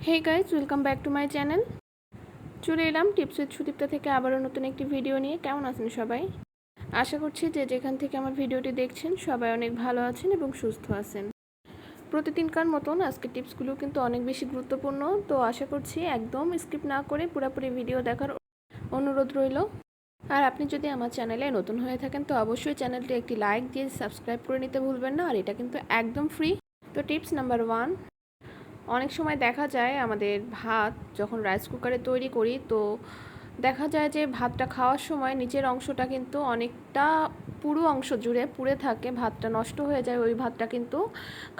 Hey guys, welcome back to my channel. চলে এলাম tips with Sudipta থেকে আবারও নতুন একটি ভিডিও নিয়ে। কেমন আছেন সবাই? আশা করছি যে যেখান থেকে আমার ভিডিওটি দেখছেন সবাই অনেক ভালো আছেন এবং সুস্থ আছেন। প্রতিদিনকার মতন আজকে টিপসগুলো কিন্তু অনেক বেশি গুরুত্বপূর্ণ, তো আশা করছি একদম স্কিপ না করে পুরোপুরি ভিডিও দেখার অনুরোধ রইল। আর আপনি যদি আমার চ্যানেলে নতুন হয়ে থাকেন তো অবশ্যই চ্যানেলটি একটি লাইক দিয়ে সাবস্ক্রাইব করে নিতে ভুলবেন না, আর এটা কিন্তু একদম ফ্রি। তো টিপস নাম্বার 1, অনেক সময় দেখা যায় আমাদের ভাত যখন রাইস কুকারে তৈরি করি তো দেখা যায় যে ভাতটা খাওয়ার সময় নিচের অংশটা কিন্তু অনেকটা পুরো অংশ জুড়ে পুড়ে থাকে, ভাতটা নষ্ট হয়ে যায়, ওই ভাতটা কিন্তু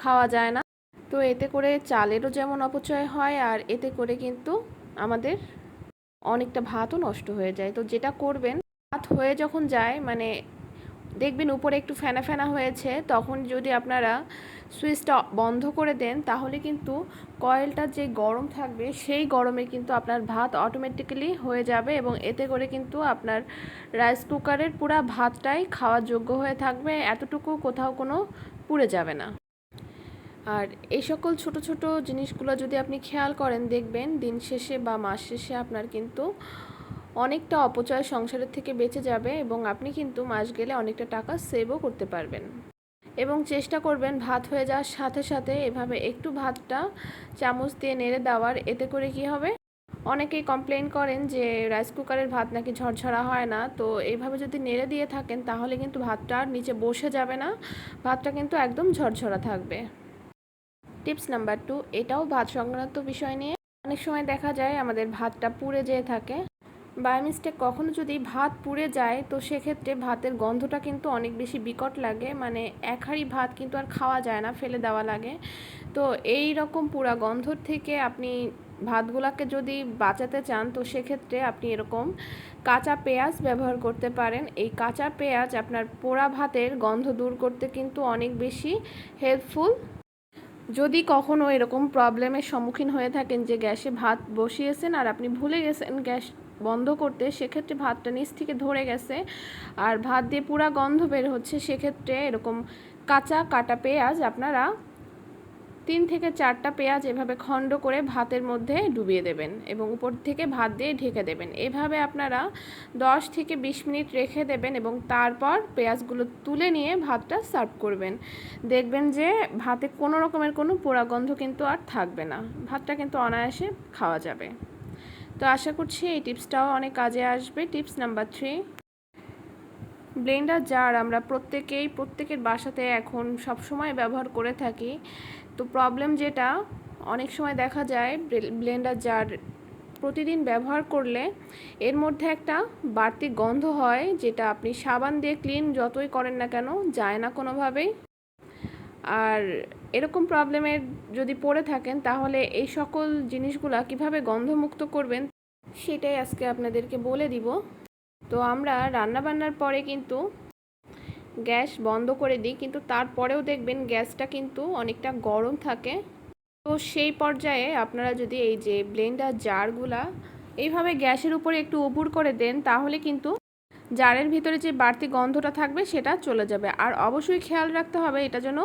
খাওয়া যায় না। তো এতে করে চালেরও যেমন অপচয় হয় আর এতে করে কিন্তু আমাদের অনেকটা ভাতও নষ্ট হয়ে যায়। তো যেটা করবেন, ভাত হয়ে যখন যায় মানে দেখবেন উপরে একটু ফেনা ফেনা হয়েছে, তখন যদি আপনারা সুইচটা বন্ধ করে দেন তাহলে কিন্তু কয়েলটা যে গরম থাকবে সেই গরমে কিন্তু আপনার ভাত অটোমেটিক্যালি হয়ে যাবে এবং এতে করে কিন্তু আপনার রাইস কুকারের পুরো ভাতটাই খাওয়ার যোগ্য হয়ে থাকবে, এতটুকু কোথাও কোনো পুড়ে যাবে না। আর এই সকল ছোট ছোট জিনিসগুলো যদি আপনি খেয়াল করেন দেখবেন দিন শেষে বা মাস শেষে আপনার কিন্তু অনেকটা অপচয় সংসারের থেকে বেঁচে যাবে এবং আপনি কিন্তু মাস গেলে অনেকটা টাকা সেভও করতে পারবেন। এবং চেষ্টা করবেন ভাত হয়ে যাওয়ার সাথে সাথে এভাবে একটু ভাতটা চামচ দিয়ে নেড়ে দেওয়ার। এতে করে কি হবে, অনেকেই কমপ্লেন করেন যে রাইস কুকারের ভাত নাকি ঝরঝরা হয় না, তো এইভাবে যদি নেড়ে দিয়ে থাকেন তাহলে কিন্তু ভাতটা আর নিচে বসে যাবে না, ভাতটা কিন্তু একদম ঝরঝরা থাকবে। টিপস নাম্বার 2, এটাও ভাত সংক্রান্ত বিষয় নিয়ে। অনেক সময় দেখা যায় আমাদের ভাতটা পুড়ে যেয়ে থাকে, বাই মিস্টেক কখনো যদি ভাত পুড়ে যায় তো সেক্ষেত্রে ভাতের গন্ধটা কিন্তু অনেক বেশি বিকট লাগে, মানে এক হাঁড়ি ভাত কিন্তু আর খাওয়া যায় না, ফেলে দেওয়া লাগে। তো এই রকম পুরা গন্ধর থেকে আপনি ভাতগুলোকে যদি বাঁচাতে চান তো সেক্ষেত্রে আপনি এরকম কাঁচা পেঁয়াজ ব্যবহার করতে পারেন। এই কাঁচা পেঁয়াজ আপনার পোড়া ভাতের গন্ধ দূর করতে কিন্তু অনেক বেশি হেল্পফুল। যদি কখনো এরকম প্রবলেমের সম্মুখীন হয়ে থাকেন যে গ্যাসে ভাত বসিয়েছেন আর আপনি ভুলে গেছেন গ্যাস বন্ধ করতে, সেক্ষেত্রে ভাতটা নিচ থেকে ধরে গেছে আর ভাত দিয়ে পুরা গন্ধ বের হচ্ছে, সেক্ষেত্রে এরকম কাটা পেঁয়াজ আপনারা 3 থেকে 4টা পেঁয়াজ এভাবে খণ্ড করে ভাতের মধ্যে ডুবিয়ে দেবেন এবং উপর থেকে ভাত দিয়ে ঢেকে দেবেন। এভাবে আপনারা 10 থেকে 20 মিনিট রেখে দেবেন এবং তারপর পেঁয়াজগুলো তুলে নিয়ে ভাতটা সার্ভ করবেন। দেখবেন যে ভাতে কোনো রকমের কোনো পোড়া গন্ধ কিন্তু আর থাকবে না, ভাতটা কিন্তু অনায়াসে খাওয়া যাবে। তো আশা করছি এই টিপসটাও অনেক কাজে আসবে। টিপস নাম্বার 3, ব্লেন্ডার জার আমরা প্রত্যেকের বাসাতে এখন সব সময় ব্যবহার করে থাকি। তো প্রবলেম যেটা, অনেক সময় দেখা যায় ব্লেন্ডার জার প্রতিদিন ব্যবহার করলে এর মধ্যে একটা বাড়তি গন্ধ হয়, যেটা আপনি সাবান দিয়ে ক্লিন যতই করেন না কেন যায় না কোনোভাবেই। আর এরকম প্রবলেমের যদি পড়ে থাকেন তাহলে এই সকল জিনিসগুলা কিভাবে গন্ধমুক্ত করবেন সেটাই আজকে আপনাদেরকে বলে দিব। তো আমরা রান্নাবান্নার পরে কিন্তু গ্যাস বন্ধ করে দিই, কিন্তু তারপরেও দেখবেন গ্যাসটা কিন্তু অনেকটা গরম থাকে। তো সেই পর্যায়ে আপনারা যদি এই যে ব্লেন্ডার জারগুলা এইভাবে গ্যাসের উপরে একটু উপুড় করে দেন তাহলে কিন্তু জারের ভিতরে যে বাড়তি গন্ধটা থাকবে সেটা চলে যাবে। আর অবশ্যই খেয়াল রাখতে হবে এটা যেন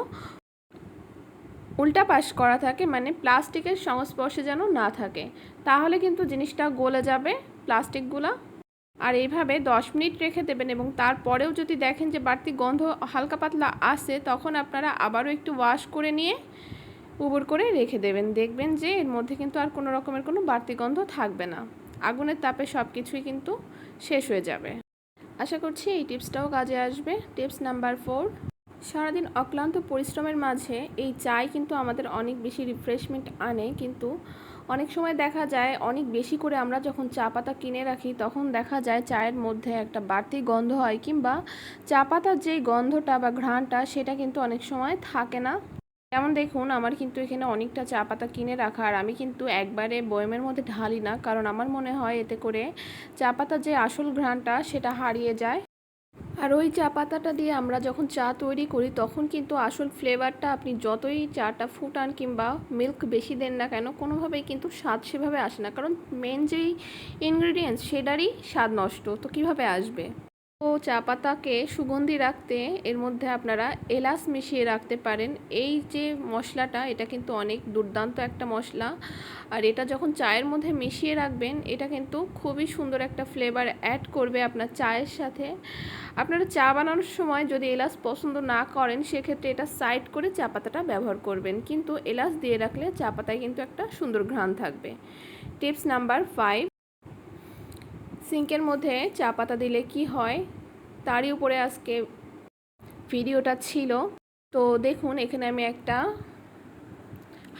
উল্টা পাশ করা থাকে, মানে প্লাস্টিকের সংস্পর্শে যেন না থাকে, তাহলে কিন্তু জিনিসটা গলে যাবে প্লাস্টিকগুলা। আর এইভাবে 10 মিনিট রেখে দেবেন এবং তারপরেও যদি দেখেন যে বাড়তি গন্ধ হালকা পাতলা আসে তখন আপনারা আবারও একটু ওয়াশ করে নিয়ে উবুর করে রেখে দেবেন। দেখবেন যে এর মধ্যে কিন্তু আর কোনো রকমের কোনো বাড়তি গন্ধ থাকবে না, আগুনের তাপে সব কিছুই কিন্তু শেষ হয়ে যাবে। আশা করছি এই টিপসটাও কাজে আসবে। টিপস নাম্বার 4, সারাদিন অক্লান্ত পরিশ্রমের মাঝে এই চাই কিন্তু আমাদের অনেক বেশি রিফ্রেশমেন্ট আনে, কিন্তু অনেক সময় দেখা যায় অনেক বেশি করে আমরা যখন চা পাতা কিনে রাখি তখন দেখা যায় চায়ের মধ্যে একটা বাড়তি গন্ধ হয়, কিংবা চা পাতার যেই গন্ধটা বা ঘ্রাণটা সেটা কিন্তু অনেক সময় থাকে না। যেমন দেখুন আমার কিন্তু এখানে অনেকটা চা পাতা কিনে রাখা, আর আমি কিন্তু একবারে বয়মের মধ্যে ঢালি না, কারণ আমার মনে হয় এতে করে চা পাতার যে আসল ঘ্রাণটা সেটা হারিয়ে যায়। আর ওই চা পাতাটা দিয়ে আমরা যখন চা তৈরি করি তখন কিন্তু আসল ফ্লেভারটা আপনি যতই চাটা ফুটান কিংবা মিল্ক বেশি দেন না কেন কোনোভাবেই কিন্তু স্বাদ সেভাবে আসে না, কারণ মেন যেই ইনগ্রিডিয়েন্টস সেটারই স্বাদ নষ্ট, তো কিভাবে আসবে। তো চা পাতাকে সুগন্ধি রাখতে এর মধ্যে আপনারা এলাচ মিশিয়ে রাখতে পারেন। এই যে মশলাটা, এটা কিন্তু অনেক দুর্দান্ত একটা মশলা, আর এটা যখন চায়ের মধ্যে মিশিয়ে রাখবেন এটা কিন্তু খুবই সুন্দর একটা ফ্লেভার অ্যাড করবে আপনার চায়ের সাথে। আপনারা চা বানানোর সময় যদি এলাচ পছন্দ না করেন সেক্ষেত্রে এটা সাইড করে চা পাতাটা ব্যবহার করবেন, কিন্তু এলাচ দিয়ে রাখলে চা পাতায় কিন্তু একটা সুন্দর ঘ্রাণ থাকবে। টিপস নাম্বার 5, সিঙ্কের মধ্যে চা পাতা দিলে কি হয় তারই উপরে আজকে ভিডিওটা ছিল। তো দেখুন, এখানে আমি একটা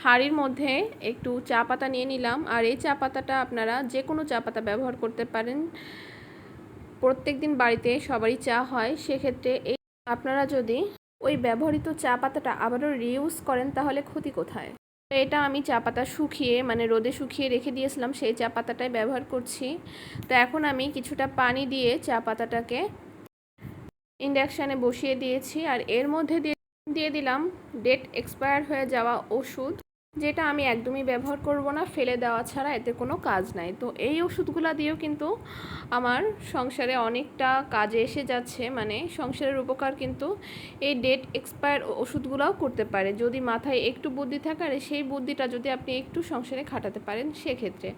হাঁড়ির মধ্যে একটু চা পাতা নিয়ে নিলাম, আর এই চা পাতাটা আপনারা যে কোনো চা পাতা ব্যবহার করতে পারেন। প্রত্যেক দিন বাড়িতে সবারই চা হয়, সেক্ষেত্রে এই আপনারা যদি ওই ব্যবহৃত চা পাতাটা আবারও রিউজ করেন তাহলে ক্ষতি কোথায়। তো এটা আমি চা পাতা শুকিয়ে মানে রোদে শুকিয়ে রেখে দিয়েছিলাম, সেই চা পাতাটাই ব্যবহার করছি। তো এখন আমি কিছুটা পানি দিয়ে চা পাতাটাকে ইন্ডাকশানে বসিয়ে দিয়েছি, আর এর মধ্যে দিয়ে দিলাম ডেট এক্সপায়ার হয়ে যাওয়া ওষুধ, যেটা আমি একদমই ব্যবহার করব না, ফেলে দেওয়া ছাড়া এতে কোনো কাজ নাই। তো এই ওষুধগুলো দিয়েও কিন্তু আমার সংসারে অনেকটা কাজে এসে যাচ্ছে, মানে সংসারের উপকার কিন্তু এই ডেট এক্সপায়ার ওষুধগুলোও করতে পারে, যদি মাথায় একটু বুদ্ধি থাকে আর সেই বুদ্ধিটা যদি আপনি একটু সংসারে খাটাতে পারেন সেক্ষেত্রে।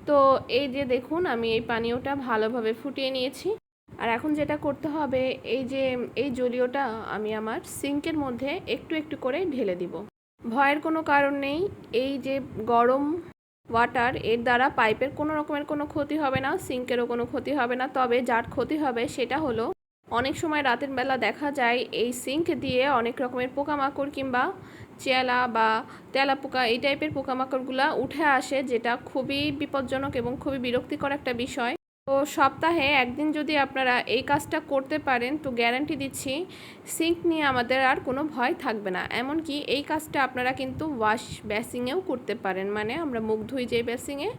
তো এই যে দেখুন, আমি এই পানীয়টা ভালোভাবে ফুটিয়ে নিয়েছি, আর এখন যেটা করতে হবে, এই যে এই জলীয়টা আমি আমার সিঙ্কের মধ্যে একটু একটু করে ঢেলে দিব। ভয়ের কোনো কারণ নেই, এই যে গরম ওয়াটার এর দ্বারা পাইপের কোনো রকমের কোনো ক্ষতি হবে না, সিঙ্কেরও কোনো ক্ষতি হবে না। তবে যার ক্ষতি হবে সেটা হলো, অনেক সময় রাতের বেলা দেখা যায় এই সিঙ্ক দিয়ে অনেক রকমের পোকামাকড় কিংবা চেলা বা তেলাপোকা এই টাইপের পোকামাকড়গুলো উঠে আসে, যেটা খুবই বিপজ্জনক এবং খুবই বিরক্তিকর একটা বিষয়। তো সপ্তাহে একদিন যদি আপনারা এই কাজটা করতে পারেন তো গ্যারান্টি দিচ্ছি সিঙ্ক নিয়ে আমাদের আর কোনো ভয় থাকবে না। এমনকি এই কাজটা আপনারা কিন্তু ওয়াশ বেসিংয়েও করতে পারেন, মানে আমরা মুখ ধুই যে বেসিংয়ে,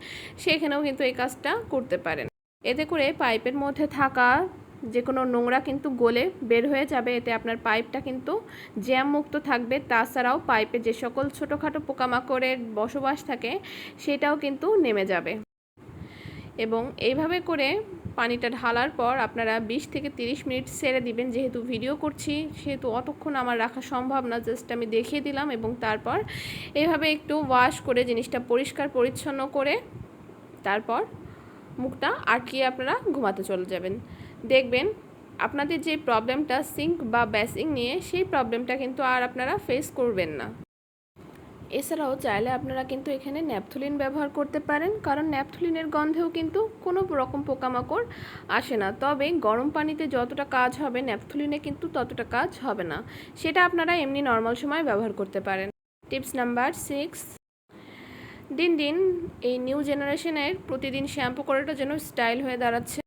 সেখানেও কিন্তু এই কাজটা করতে পারেন। এতে করে পাইপের মধ্যে থাকা যে কোনো নোংরা কিন্তু গলে বের হয়ে যাবে, এতে আপনার পাইপটা কিন্তু জ্যাম মুক্ত থাকবে। তাছাড়াও পাইপে যে সকল ছোটোখাটো পোকামাকড়ের বসবাস থাকে সেটাও কিন্তু নেমে যাবে। এবং এইভাবে করে পানিটা ঢালার পর আপনারা 20 থেকে 30 মিনিট ছেড়ে দিবেন। যেহেতু ভিডিও করছি সেহেতু অতক্ষণ আমার রাখা সম্ভব না, জাস্ট আমি দেখিয়ে দিলাম। এবং তারপর এইভাবে একটু ওয়াশ করে জিনিসটা পরিষ্কার পরিচ্ছন্ন করে তারপর মুখটা আটকিয়ে আপনারা ঘুমাতে চলে যাবেন। দেখবেন আপনাদের যে প্রবলেমটা সিঙ্ক বা বেসিং নিয়ে, সেই প্রবলেমটা কিন্তু আর আপনারা ফেস করবেন না। এছাড়াও চাইলে আপনারা কিন্তু এখানে ন্যাপথলিন ব্যবহার করতে পারেন, কারণ ন্যাপথলিনের গন্ধেও কিন্তু কোনো রকম পোকামাকড় আসে না। তবে গরম পানিতে যতটা কাজ হবে ন্যাপথলিনে কিন্তু ততটা কাজ হবে না, সেটা আপনারা এমনি নর্মাল সময় ব্যবহার করতে পারেন। টিপস নাম্বার 6, দিন দিন এই নিউ জেনারেশনের প্রতিদিন শ্যাম্পু করাটা যেন স্টাইল হয়ে দাঁড়াচ্ছে।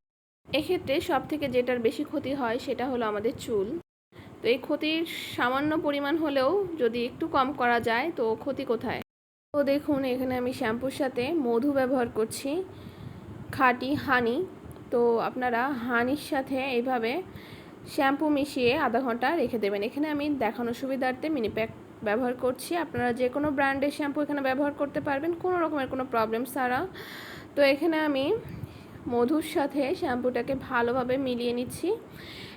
এক্ষেত্রে সব থেকে যেটার বেশি ক্ষতি হয় সেটা হলো আমাদের চুল। তো এই ক্ষতির সামান্য পরিমাণ হলেও যদি একটু কম করা যায় তো ক্ষতি কোথায়। তো দেখুন, এখানে আমি শ্যাম্পুর সাথে মধু ব্যবহার করছি, খাঁটি হানি। তো আপনারা হানির সাথে এইভাবে শ্যাম্পু মিশিয়ে আধা ঘন্টা রেখে দেবেন। এখানে আমি দেখানোর সুবিধার্থে মিনি প্যাক ব্যবহার করছি, আপনারা যে কোনো ব্র্যান্ডের শ্যাম্পু এখানে ব্যবহার করতে পারবেন কোনো রকমের কোনো প্রবলেম ছাড়া। তো এখানে আমি মধুর সাথে শ্যাম্পুটাকে ভালোভাবে মিলিয়ে নিচ্ছি,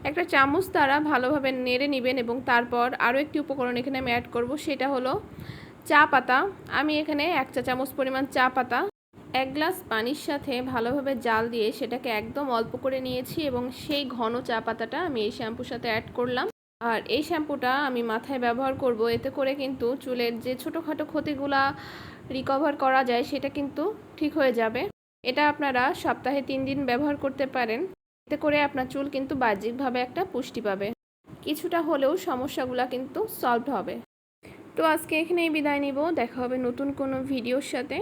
একটা চামচ দ্বারা ভালোভাবে নেড়ে নেবেন। এবং তারপর আরও একটি উপকরণ এখানে আমি অ্যাড করব, সেটা হলো চা পাতা। আমি এখানে 1 চা চামচ পরিমাণ চা পাতা 1 গ্লাস পানির সাথে ভালোভাবে জাল দিয়ে সেটাকে একদম অল্প করে নিয়েছি, এবং সেই ঘন চা পাতাটা আমি এই শ্যাম্পুর সাথে অ্যাড করলাম। আর এই শ্যাম্পুটা আমি মাথায় ব্যবহার করব, এতে করে কিন্তু চুলের যে ছোটোখাটো ক্ষতিগুলা রিকভার করা যায় সেটা কিন্তু ঠিক হয়ে যাবে। এটা আপনারা সপ্তাহে 3 দিন ব্যবহার করতে পারেন, এতে করে আপনার চুল কিন্তু বাহ্যিকভাবে একটা পুষ্টি পাবে, কিছুটা হলেও সমস্যাগুলো কিন্তু সলভ হবে। তো আজকে এখানেই বিদায় নিব, দেখা হবে নতুন কোনো ভিডিওর সাথে।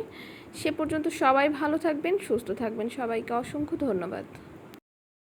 সে পর্যন্ত সবাই ভালো থাকবেন, সুস্থ থাকবেন। সবাইকে অসংখ্য ধন্যবাদ।